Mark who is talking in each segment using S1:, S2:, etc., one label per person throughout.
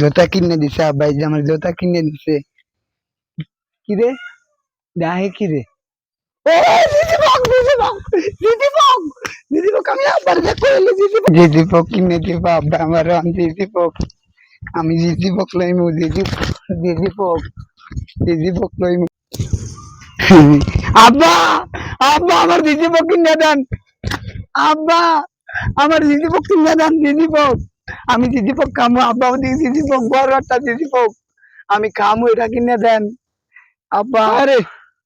S1: জুতা কিনে দিছে আব্বাই, যে আমার জুতা কিনে দিছে। কিরে ডাহে কিরে, কিনে দিব আব্বা আমার, আমি জিজিপক লইমু, জিজিপক লইমু। আব্বা, আব্বা আমার জিজিপক কিনে দেন, আব্বা আমার জিজিপক কিনে দেন, জিজিপক আমি জিজিপক খামু আব্বা, আমাদের জিজিপক বড় একটা জিজিপক আমি খামু, এটা কিনে দেন আব্বা।
S2: আরে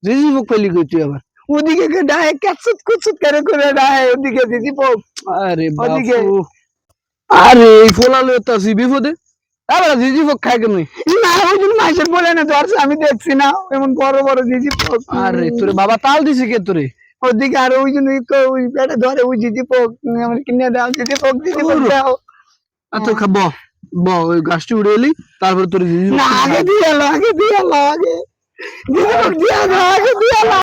S2: জিজিপক পেলি কই তুই আবার?
S1: ওদিকে ডাহে কেচুত কুচুত করে ডাহে, ওদিকে জিজিপক।
S2: আরে
S1: ওদিকে
S2: বাপু, আরে এই ফোলালে তো আসি বিপদে। আবার জিজিপক খায় কেন?
S1: না ওই জন্য মাইসের বলে না ধরছে, আমি দেখছি না এমন বড় বড় জিজিপক।
S2: আরে তোরে বাবা তাল দিছে কে তোরে?
S1: ওদিকে আর ওই জন্য ওই পেটে ধরে ওই জিজিপক, আমার কিনে দাও জিজিপক, জিজিপক দাও।
S2: আচ্ছা খা, ব ওই গাছটি উড়ে এলি, তারপর তোর জিজিপক
S1: না আগে দিয়ে এলো, আগে দিয়ে এলো, আগে জিজিপক দিয়ে এলো, আগে দিয়ে এলো।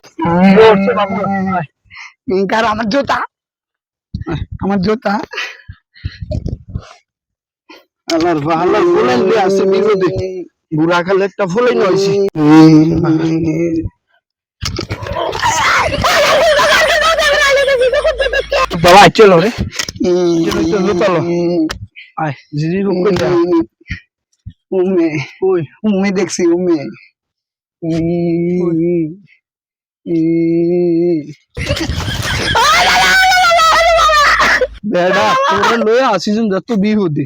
S1: কার আমার জুতা, আমার জুতা।
S2: আল্লাহর আল্লাহর ফুলেন দিয়ে আছে বিপদে। বুড়া খালে একটা ফুলেই নইছি। বাবা চলো রে, চলো চলো আয় জিজিপক কই যা?
S1: উমে
S2: কই
S1: উমে দেখছি, উমে
S2: বেড়া তোরে লয়ে আসিস যত বিপদে।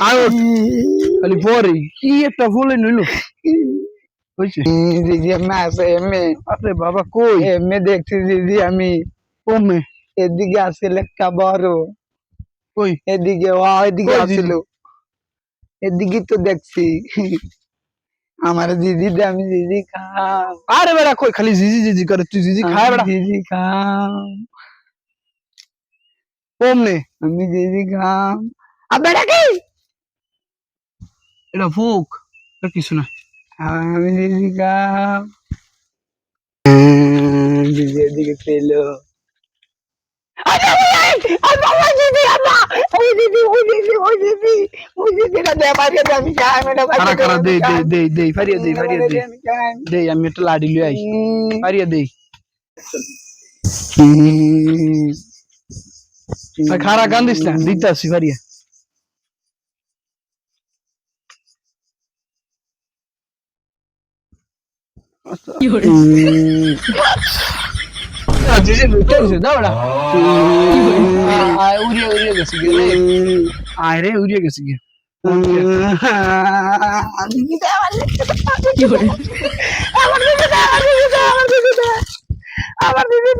S2: আয় খালি পরে কি একটা ফুলেই নইলো হইছে।
S1: দিদি আমি আছে এমে,
S2: আরে বাবা কই
S1: এমে দেখছি দিদি আমি,
S2: কমে
S1: এদিকে আসছিল একটা বড়,
S2: কই
S1: এদিকে ও এদিকে
S2: কই
S1: আসছিল, এদিকে তো দেখছি। আমার দিদি দে, আমি দিদি খাম।
S2: আরে বেড়া কই খালি জিজি জিজি করে, তুই জিজি খায় বেড়া?
S1: দিদি খাম,
S2: কমনে
S1: আমি দিদি খাম। আবেটা কি
S2: এটা ফুক, এটা কিছু না।
S1: আমি দিদি খাম। দিদি এদিকে পেলো,
S2: কারা কারা দে দে দে দে ফারিয়া দে ফারিয়া দে দে, আমি একটা লাডি লই আই ফারিয়া দে। খারা কান্দিস না, দিতে আসি ফারিয়া। উড়িয়ে উড়িয়ে গেছি গে, আয় রে উড়িয়ে গেছি গে।
S1: আমার দিদি